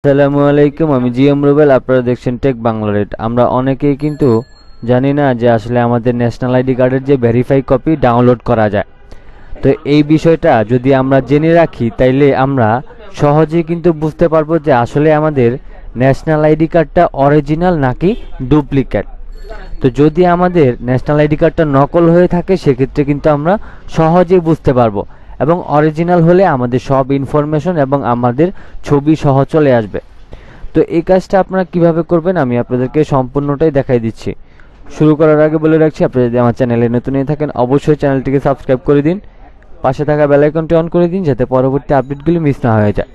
আসসালামু আলাইকুম, আমি জিএম রুবেল। আপনারা দেখছেন টেক বাংলা রেট। আমরা অনেকেই কিন্তু জানি না যে আসলে আমাদের ন্যাশনাল আইডি কার্ডের যে ভেরিফাই কপি ডাউনলোড করা যায়। তো এই বিষয়টা যদি আমরা জেনে রাখি তাইলে আমরা সহজেই কিন্তু বুঝতে পারবো যে আসলে আমাদের ন্যাশনাল আইডি কার্ডটা অরিজিনাল নাকি ডুপ্লিকেট। তো যদি আমাদের ন্যাশনাল আইডি কার্ডটা নকল হয়ে থাকে সেক্ষেত্রে কিন্তু আমরা সহজেই বুঝতে পারবো, এবং অরিজিনাল হলে আমাদের সব ইনফরমেশন এবং আমাদের ছবি সহ চলে আসবে। তো এই কাজটা আপনারা কিভাবে করবেন আমি আপনাদেরকে সম্পূর্ণটাই দেখাই দিচ্ছি। শুরু করার আগে বলে রাখছি, আপনারা যদি আমার চ্যানেলে নতুন হয়ে থাকেন অবশ্যই চ্যানেলটিকে সাবস্ক্রাইব করে দিন, পাশে থাকা বেল আইকনটি অন করে দিন যাতে পরবর্তী আপডেটগুলি মিস না হয়ে যায়।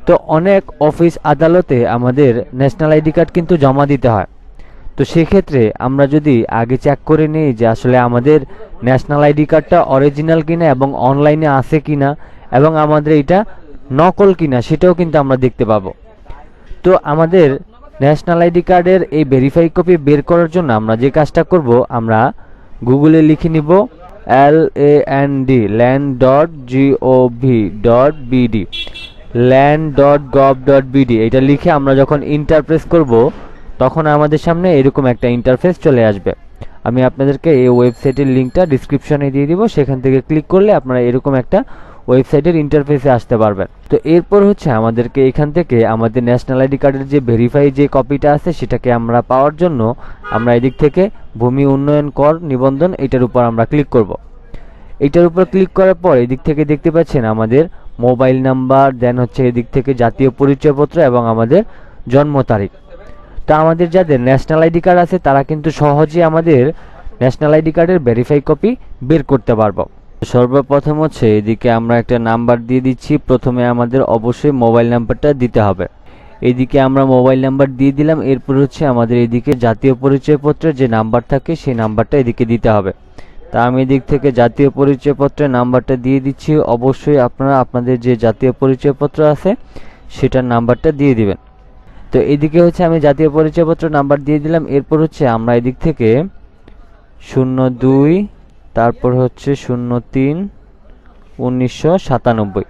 তো অনেক অফিস আদালতে আমাদের ন্যাশনাল আইডি কার্ড কিন্তু জমা দিতে হয়। তো সেক্ষেত্রে আমরা যদি আগে চেক করে নিই যে আসলে আমাদের ন্যাশনাল আইডি কার্ডটা অরিজিনাল কিনা এবং অনলাইনে আছে কিনা এবং আমাদের এটা নকল কিনা সেটাও কিন্তু আমরা দেখতে পাবো। তো আমাদের ন্যাশনাল আইডি কার্ডের এই ভেরিফাই কপি বের করার জন্য আমরা যে কাজটা করব, আমরা গুগলে লিখে নিব land.gov.bd land.gov.bd। এটা লিখে আমরা যখন ইন্টারপ্রেস করব তখন আমাদের সামনে এরকম একটা ইন্টারফেস চলে আসবে। আমি আপনাদেরকে এই ওয়েবসাইটের লিঙ্কটা ডিসক্রিপশনে দিয়ে দিব, সেখান থেকে ক্লিক করলে আপনারা এরকম একটা ওয়েবসাইটের ইন্টারফেসে আসতে পারবেন। তো এরপর হচ্ছে আমাদেরকে এখান থেকে আমাদের ন্যাশনাল আইডি কার্ডের যে ভেরিফাই যে কপিটা আছে সেটাকে আমরা পাওয়ার জন্য আমরা এদিক থেকে ভূমি উন্নয়ন কর নিবন্ধন এটার উপর আমরা ক্লিক করব। এটার উপর ক্লিক করার পর এদিক থেকে দেখতে পাচ্ছেন আমাদের মোবাইল নাম্বার, দেন হচ্ছে এদিক থেকে জাতীয় পরিচয়পত্র এবং আমাদের জন্ম তারিখ। তো আমাদের যাদের ন্যাশনাল আইডি কার্ড আছে তারা কিন্তু সহজেই আমাদের ন্যাশনাল আইডি কার্ডের ভেরিফাই কপি বের করতে পারবো। সর্বপ্রথম হচ্ছে এদিকে আমরা একটা নাম্বার দিয়ে দিচ্ছি। প্রথমে আমাদের অবশ্যই মোবাইল নাম্বারটা দিতে হবে। এদিকে আমরা মোবাইল নাম্বার দিয়ে দিলাম। এরপর হচ্ছে আমাদের এদিকে জাতীয় পরিচয়পত্রের যে নাম্বার থাকে সেই নাম্বারটা এদিকে দিতে হবে। তা আমি এদিক থেকে জাতীয় পরিচয়পত্রের নাম্বারটা দিয়ে দিচ্ছি। অবশ্যই আপনারা আপনাদের যে জাতীয় পরিচয়পত্র আছে সেটার নাম্বারটা দিয়ে দিবেন। তো এদিকে হচ্ছে আমি জাতীয় পরিচয়পত্র নাম্বার দিয়ে দিলাম। এরপর হচ্ছে আমরা এদিক থেকে 02 তারপর হচ্ছে 03/1997।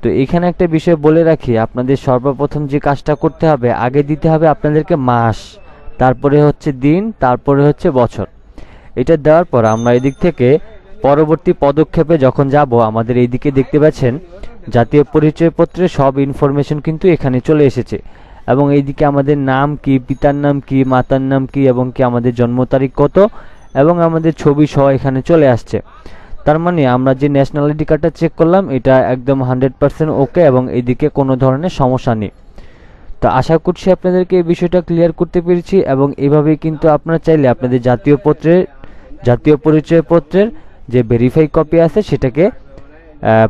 তো এখানে একটা বিষয় বলে রাখি, আপনাদের সর্বপ্রথম যে কাজটা করতে হবে আগে দিতে হবে আপনাদেরকে মাস, তারপরে হচ্ছে দিন, তারপরে হচ্ছে বছর। এটা দেওয়ার পর আমরা এদিক থেকে পরবর্তী পদক্ষেপে যখন যাব আমাদের এইদিকে দেখতে পাচ্ছেন জাতীয় পরিচয়পত্রের সব ইনফরমেশন কিন্তু এখানে চলে এসেছে, এবং এইদিকে আমাদের নাম কি, পিতার নাম কি, মাতার নাম কি, এবং কি আমাদের জন্ম তারিখ কত এবং আমাদের ছবি সহ এখানে চলে আসছে। তার মানে আমরা যে ন্যাশনাল আইডি কার্ডটা চেক করলাম এটা একদম 100% ওকে এবং এইদিকে কোনো ধরনের সমস্যা নেই। তো আশা করছি আপনাদেরকে এই বিষয়টা ক্লিয়ার করতে পেরেছি, এবং এভাবেই কিন্তু আপনারা চাইলে আপনাদের জাতীয় পরিচয়পত্রের যে ভেরিফাই কপি আছে সেটাকে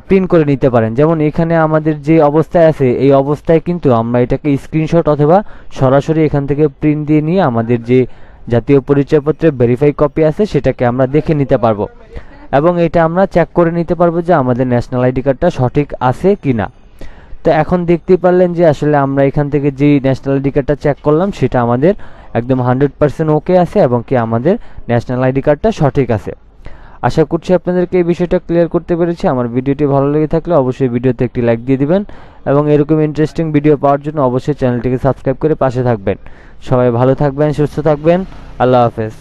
প্রিন্ট করে নিতে পারেন। যেমন এখানে আমাদের যে অবস্থায় আছে এই অবস্থায় কিন্তু আমরা এটাকে স্ক্রিনশট অথবা সরাসরি এখান থেকে প্রিন্ট দিয়ে নিয়ে আমাদের যে জাতীয় পরিচয়পত্রের ভেরিফাই কপি আছে সেটাকে আমরা দেখে নিতে পারবো, এবং এটা আমরা চেক করে নিতে পারবো যে আমাদের ন্যাশনাল আইডি কার্ডটা সঠিক আছে কিনা। তো এখন দেখতে পারলেন যে আসলে আমরা এখান থেকে যে ন্যাশনাল আইডি কার্ডটা চেক করলাম সেটা আমাদের একদম 100% ওকে আছে এবং কি আমাদের ন্যাশনাল আইডি কার্ডটা সঠিক আছে। আশা করছি আপনাদেরকে এই বিষয়টা ক্লিয়ার করতে পেরেছি। আমার ভিডিওটি ভালো লেগে থাকলে অবশ্যই ভিডিওতে একটি লাইক দিয়ে দিবেন, এবং এরকম ইন্টারেস্টিং ভিডিও পাওয়ার জন্য অবশ্যই চ্যানেলটিকে সাবস্ক্রাইব করে পাশে থাকবেন। সবাই ভালো থাকবেন, সুস্থ থাকবেন। আল্লাহ হাফেজ।